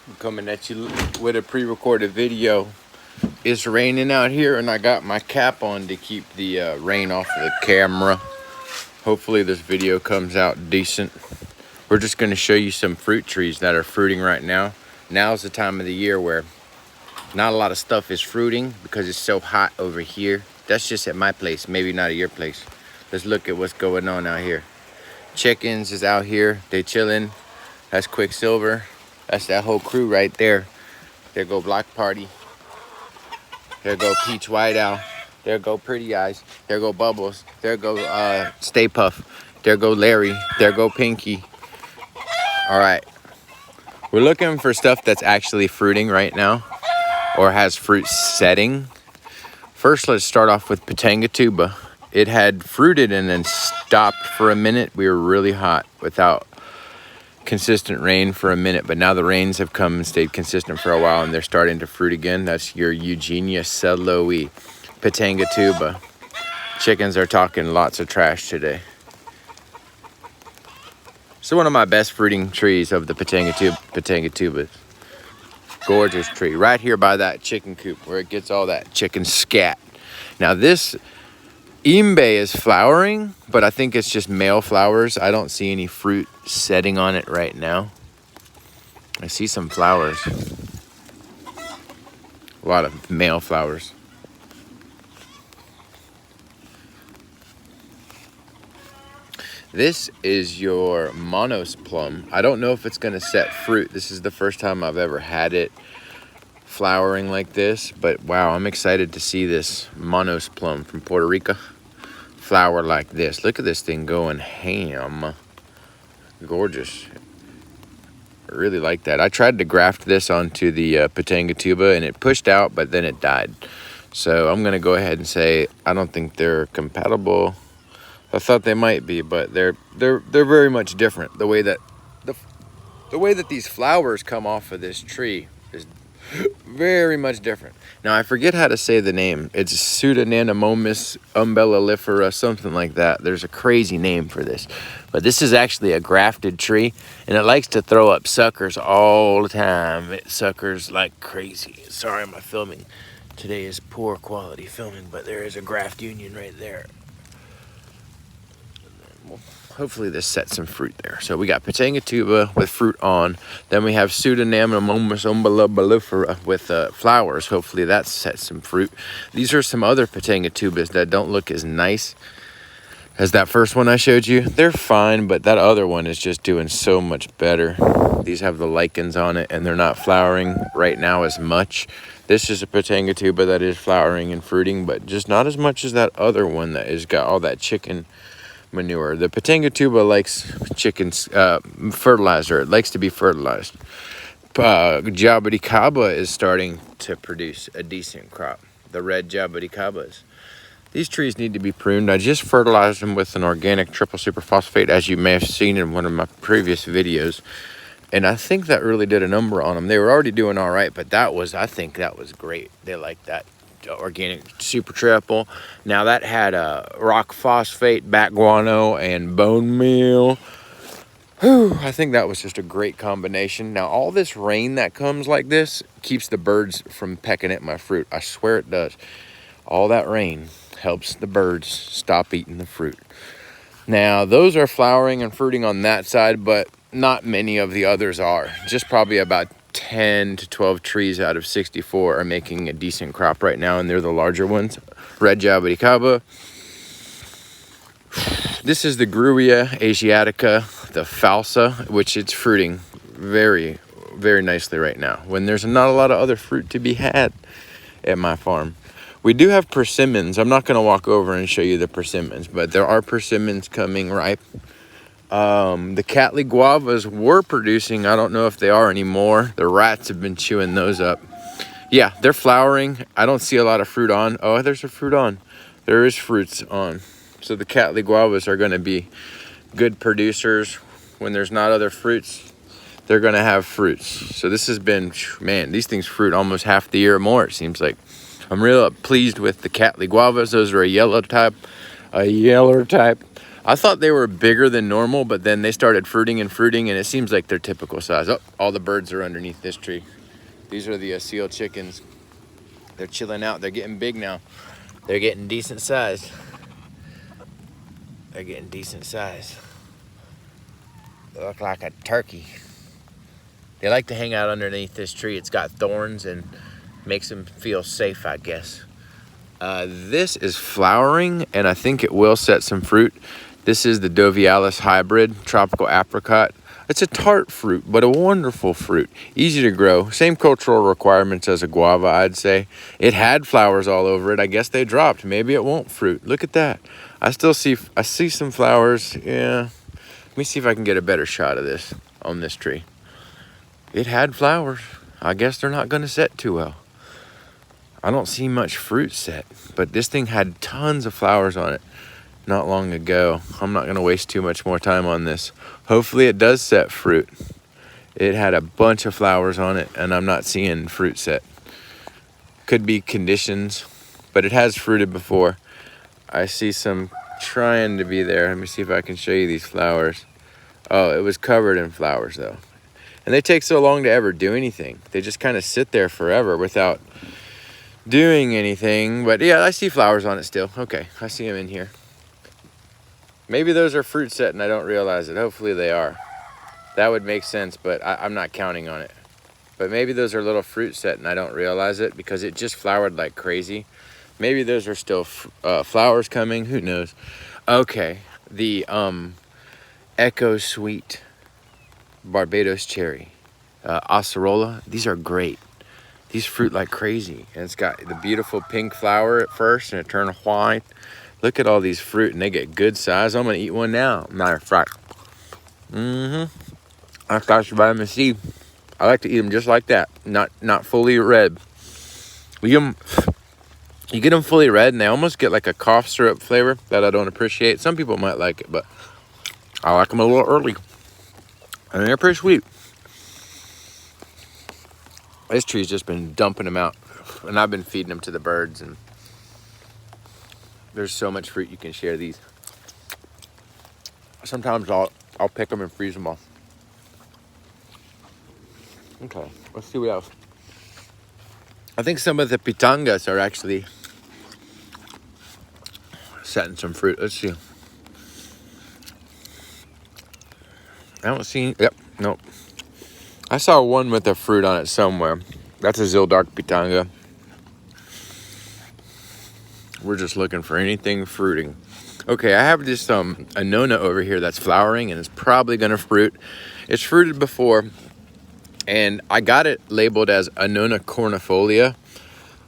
I'm coming at you with a pre-recorded video. It's raining out here and I got my cap on to keep the rain off of the camera. Hopefully this video comes out decent. We're just going to show you some fruit trees that are fruiting right now. Now's the time of the year where not a lot of stuff is fruiting because it's so hot over here. That's just at my place, maybe not at your place. Let's look at what's going on out here. Chickens is out here, they chilling. That's Quicksilver. That's that whole crew right there. There go Block Party. There go Peach White Owl. There go Pretty Eyes. There go Bubbles. There go Stay Puff. There go Larry. There go Pinky. All right. We're looking for stuff that's actually fruiting right now or has fruit setting. First, let's start off with Potanga Tuba. It had fruited and then stopped for a minute. We were really hot without consistent rain for a minute, but now the rains have come and stayed consistent for a while and they're starting to fruit again. That's your Eugenia Celoe, Potanga Tuba. Chickens are talking lots of trash today. So one of my best fruiting trees of the Potanga Tuba. Gorgeous tree right here by that chicken coop where it gets all that chicken scat. Now this Imbe is flowering, but I think it's just male flowers. I don't see any fruit setting on it right now. I see some flowers. A lot of male flowers. This is your Monos Plum. I don't know if it's going to set fruit. This is the first time I've ever had it flowering like this, but wow, I'm excited to see this Monos Plum from Puerto Rico flower like this. Look at this thing going ham. Gorgeous. I really like that. I tried to graft this onto the Potanga Tuba and it pushed out, but then it died. So I'm going to go ahead and say I don't think they're compatible. I thought they might be, but they're very much different. The way that these flowers come off of this tree is very much different. Now I forget how to say the name. It's Pseudonanomomus umbellifera, something like that. There's a crazy name for this, but this is actually a grafted tree, and it likes to throw up suckers all the time. It suckers like crazy. Sorry, my filming today is poor quality filming, but there is a graft union right there. Hopefully this sets some fruit there. So we got Potanga Tuba with fruit on. Then we have Pseudonanomomus umbellifera with flowers. Hopefully that sets some fruit. These are some other Potanga Tubas that don't look as nice as that first one I showed you. They're fine, but that other one is just doing so much better. These have the lichens on it and they're not flowering right now as much. This is a Potanga Tuba that is flowering and fruiting, but just not as much as that other one that has got all that chicken manure. The Potanga Tuba likes chickens fertilizer. It likes to be fertilized. Jabari Caba is starting to produce a decent crop. The red Jabari Cabas. These trees need to be pruned. I just fertilized them with an organic triple superphosphate, as you may have seen in one of my previous videos. And I think that really did a number on them. They were already doing all right, but I think that was great. They like that organic super triple. Now that had rock phosphate, bat guano, and bone meal. Whew, I think that was just a great combination. Now all this rain that comes like this keeps the birds from pecking at my fruit. I swear it does. All that rain helps the birds stop eating the fruit. Now those are flowering and fruiting on that side, but not many of the others are. Just probably about 10 to 12 trees out of 64 are making a decent crop right now, and they're the larger ones. Red Jabari Caba. This is the Gruyere Asiatica, the falsa, which it's fruiting very, very nicely right now when there's not a lot of other fruit to be had at my farm. We do have persimmons. I'm not going to walk over and show you the persimmons, but there are persimmons coming ripe. The Cattleya Guavas were producing. I don't know if they are anymore. The rats have been chewing those up. Yeah, they're flowering. I don't see a lot of fruit on. Oh, there's a fruit on. There is fruits on. So the Cattleya Guavas are going to be good producers. When there's not other fruits, they're going to have fruits. So this has been, man, these things fruit almost half the year or more, it seems like. I'm real pleased with the Cattleya Guavas. Those are a yeller type. I thought they were bigger than normal, but then they started fruiting, and it seems like they're typical size. Oh, all the birds are underneath this tree. These are the seal chickens. They're chilling out. They're getting big now. They're getting decent size. They're getting decent size. They look like a turkey. They like to hang out underneath this tree. It's got thorns and makes them feel safe, I guess. This is flowering, and I think it will set some fruit. This is the Dovialis hybrid tropical apricot. It's a tart fruit, but a wonderful fruit. Easy to grow. Same cultural requirements as a guava, I'd say. It had flowers all over it. I guess they dropped. Maybe it won't fruit. Look at that. I see some flowers. Yeah. Let me see if I can get a better shot of this on this tree. It had flowers. I guess they're not going to set too well. I don't see much fruit set, but this thing had tons of flowers on it not long ago. I'm not going to waste too much more time on this. Hopefully it does set fruit. It had a bunch of flowers on it, and I'm not seeing fruit set. Could be conditions, but it has fruited before. I see some trying to be there. Let me see if I can show you these flowers. Oh, it was covered in flowers though. And they take so long to ever do anything. They just kind of sit there forever without doing anything. But yeah, I see flowers on it still. Okay, I see them in here. Maybe those are fruit set and I don't realize it. Hopefully they are. That would make sense, but I'm not counting on it. But maybe those are little fruit set and I don't realize it because it just flowered like crazy. Maybe those are still flowers coming. Who knows? Okay, the Echo Sweet Barbados Cherry, Acerola. These are great. These fruit like crazy. And it's got the beautiful pink flower at first and it turned white. Look at all these fruit and they get good size. I'm gonna eat one now. Matter of fact. That's got vitamin C. I like to eat them just like that. Not fully red. You get them fully red and they almost get like a cough syrup flavor that I don't appreciate. Some people might like it, but I like them a little early. And they're pretty sweet. This tree's just been dumping them out. And I've been feeding them to the birds. And there's so much fruit you can share these. Sometimes I'll pick them and freeze them all. Okay, let's see what else. I think some of the pitangas are actually setting some fruit. Let's see. I don't see. Yep. Nope. I saw one with a fruit on it somewhere. That's a Zildark Pitanga. We're just looking for anything fruiting. Okay, I have this Anona over here that's flowering and it's probably gonna fruit. It's fruited before, and I got it labeled as Anona cornifolia.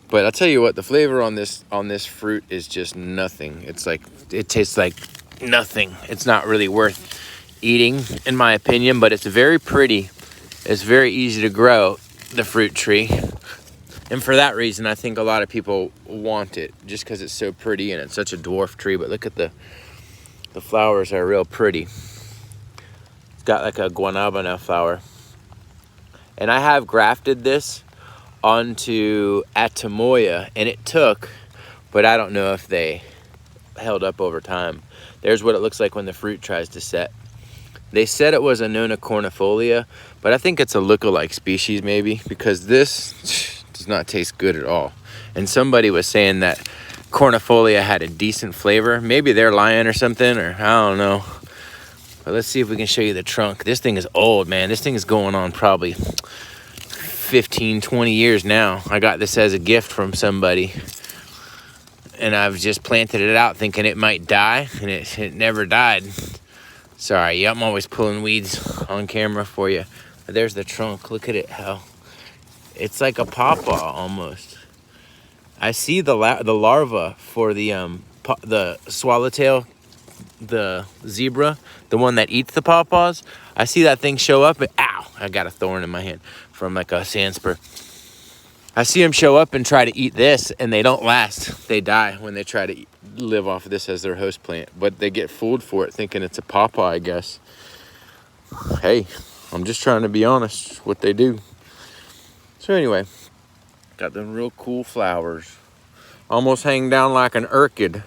But I'll tell you what, the flavor on this fruit is just nothing. It's like, it tastes like nothing. It's not really worth eating, in my opinion, but it's very pretty. It's very easy to grow, the fruit tree. And for that reason, I think a lot of people want it, just because it's so pretty and it's such a dwarf tree. But look at the flowers are real pretty. It's got like a guanabana flower. And I have grafted this onto atemoya, and it took, but I don't know if they held up over time. There's what it looks like when the fruit tries to set. They said it was Anona cornifolia, but I think it's a lookalike species maybe, because this does not taste good at all. And somebody was saying that cornifolia had a decent flavor. Maybe they're lying or something, or I don't know. But let's see if we can show you the trunk. This thing is old, man. This thing is going on probably 15, 20 years now. I got this as a gift from somebody, and I've just planted it out thinking it might die, and it never died. Sorry, I'm always pulling weeds on camera for you. But there's the trunk. Look at it, how it's like a pawpaw almost. I see the larva for the swallowtail, the zebra, the one that eats the pawpaws. I see that thing show up and ow, I got a thorn in my hand from like a sand spur. I see them show up and try to eat this, and they don't last. They die when they try to live off of this as their host plant. But they get fooled for it, thinking it's a pawpaw, I guess. Hey, I'm just trying to be honest, what they do. So anyway, got them real cool flowers. Almost hang down like an orchid.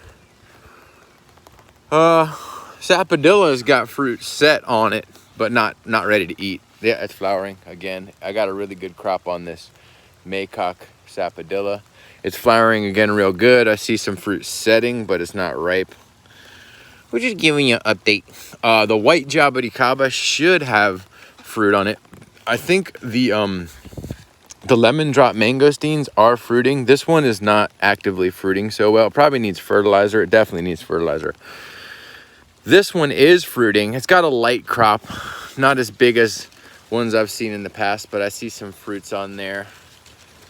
Sappadilla's got fruit set on it, but not ready to eat. Yeah, it's flowering again. I got a really good crop on this Maycock Sappadilla. It's flowering again real good. I see some fruit setting, but it's not ripe. We're just giving you an update. The white Jabari Caba should have fruit on it. I think the lemon drop mangosteens are fruiting. This one is not actively fruiting so well. It probably needs fertilizer. It definitely needs fertilizer. This one is fruiting. It's got a light crop, not as big as ones I've seen in the past, but I see some fruits on there.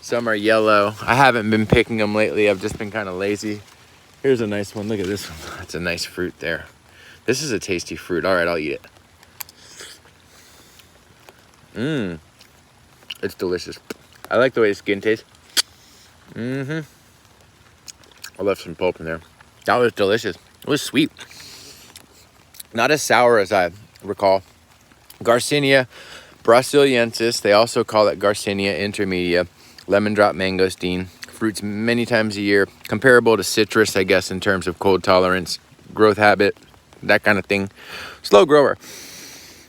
Some are yellow. I haven't been picking them lately. I've just been kind of lazy. Here's a nice one. Look at this one. That's a nice fruit there. This is a tasty fruit. All right, I'll eat it. It's delicious. I like the way the skin tastes. I left some pulp in there. That was delicious. It was sweet. Not as sour as I recall. Garcinia brasiliensis. They also call it Garcinia intermedia. Lemon drop mangosteen. Fruits many times a year. Comparable to citrus, I guess, in terms of cold tolerance, growth habit, that kind of thing. Slow grower.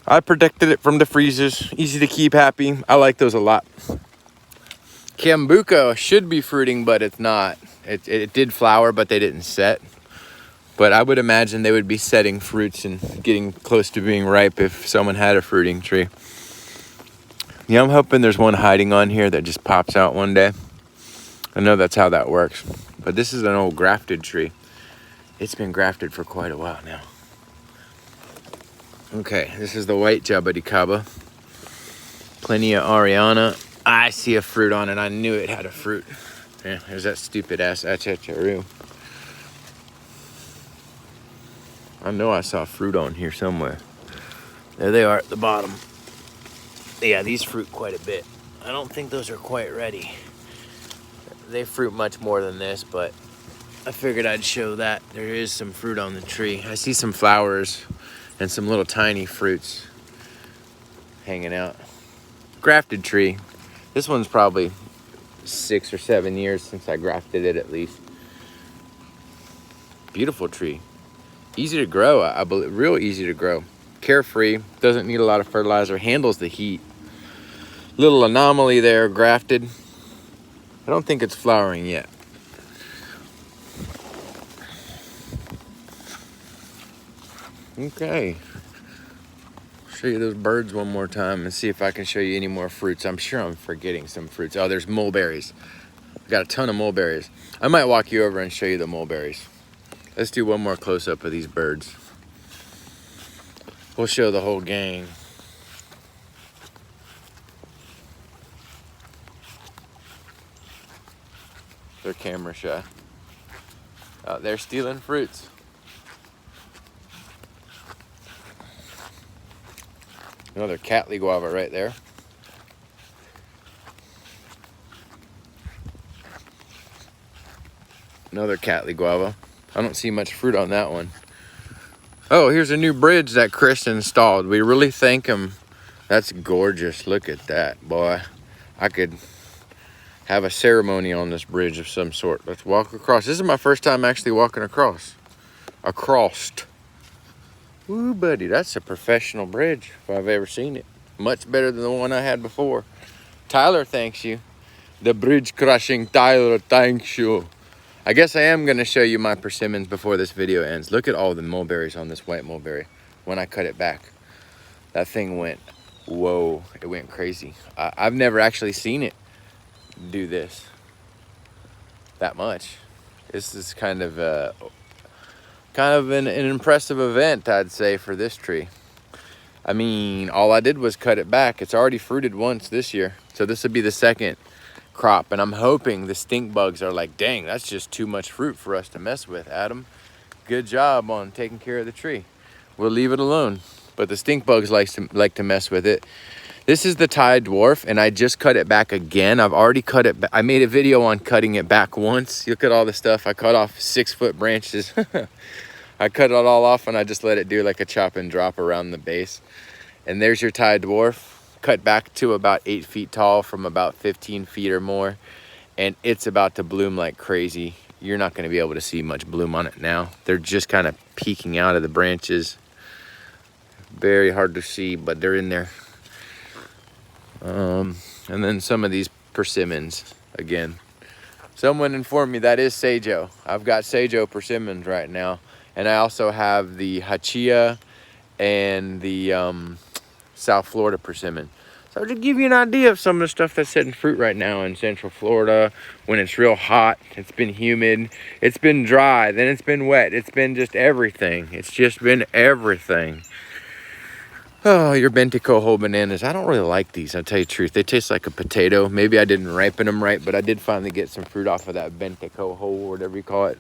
I protected it from the freezers. Easy to keep happy. I like those a lot. Cambuco should be fruiting, but it's not. It did flower, but they didn't set. But I would imagine they would be setting fruits and getting close to being ripe if someone had a fruiting tree. Yeah, I'm hoping there's one hiding on here that just pops out one day. I know that's how that works. But this is an old grafted tree. It's been grafted for quite a while now. Okay, this is the white Jabari Caba. Plinia Ariana. I see a fruit on it. I knew it had a fruit. Yeah, there's that stupid ass Acerola. I know I saw fruit on here somewhere. There they are at the bottom. Yeah, these fruit quite a bit. I don't think those are quite ready. They fruit much more than this, but I figured I'd show that. There is some fruit on the tree. I see some flowers and some little tiny fruits hanging out. Grafted tree. This one's probably 6 or 7 years since I grafted it at least. Beautiful tree. Easy to grow, I believe, real easy to grow. Carefree, doesn't need a lot of fertilizer, handles the heat. Little anomaly there, grafted. I don't think it's flowering yet. Okay. Show you those birds one more time and see if I can show you any more fruits. I'm sure I'm forgetting some fruits. Oh, there's mulberries. I've got a ton of mulberries. I might walk you over and show you the mulberries. Let's do one more close-up of these birds. We'll show the whole gang. They're camera shy. They're stealing fruits. Another Cattleya Guava right there. Another Cattleya Guava. I don't see much fruit on that one. Oh, here's a new bridge that Chris installed. We really thank him. That's gorgeous. Look at that, boy. I could have a ceremony on this bridge of some sort. Let's walk across. This is my first time actually walking across. Ooh, buddy, that's a professional bridge if I've ever seen it. Much better than the one I had before. Tyler thanks you. The bridge crushing Tyler thanks you. I guess I am going to show you my persimmons before this video ends. Look at all the mulberries on this white mulberry when I cut it back. That thing went, whoa, it went crazy. I've never actually seen it do this that much. This is kind of an impressive event, I'd say, for this tree. I mean, all I did was cut it back. It's already fruited once this year. So this would be the second crop, and I'm hoping the stink bugs are like, dang, that's just too much fruit for us to mess with, Adam. Good job on taking care of the tree. We'll leave it alone. But the stink bugs like to mess with it. This is the Thai dwarf, and I just cut it back again. I've already cut it back. I made a video on cutting it back once. Look at all the stuff. I cut off 6-foot branches. I cut it all off, and I just let it do like a chop and drop around the base. And there's your Thai dwarf. Cut back to about 8 feet tall from about 15 feet or more, and it's about to bloom like crazy. You're not going to be able to see much bloom on it now. They're just kind of peeking out of the branches. Very hard to see, but they're in there. And then some of these persimmons again. Someone informed me that is Seijo. I've got Seijo persimmons right now. And I also have the Hachia and the South Florida persimmon. So to give you an idea of some of the stuff that's setting fruit right now in Central Florida, when it's real hot, it's been humid, it's been dry, then it's been wet, it's been just everything. It's just been everything. Oh, your Bentico whole bananas. I don't really like these, I'll tell you the truth. They taste like a potato. Maybe I didn't ripen them right, but I did finally get some fruit off of that Bentico whole, or whatever you call it.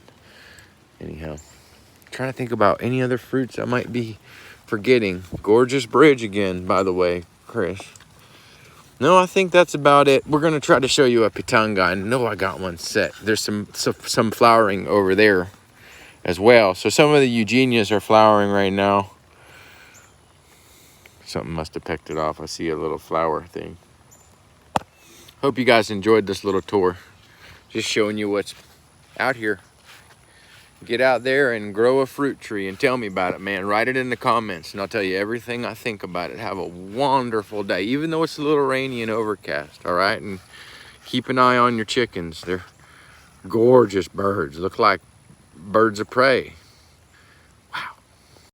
Anyhow, I'm trying to think about any other fruits I might be forgetting. Gorgeous bridge again, by the way, Chris. No, I think that's about it. We're gonna try to show you a Pitanga. I know I got one set. There's some flowering over there as well. So some of the Eugenias are flowering right now. Something must have pecked it off. I see a little flower thing. Hope you guys enjoyed this little tour. Just showing you what's out here. Get out there and grow a fruit tree and tell me about it, man. Write it in the comments and I'll tell you everything I think about it. Have a wonderful day, even though it's a little rainy and overcast, all right? And keep an eye on your chickens. They're gorgeous birds. Look like birds of prey.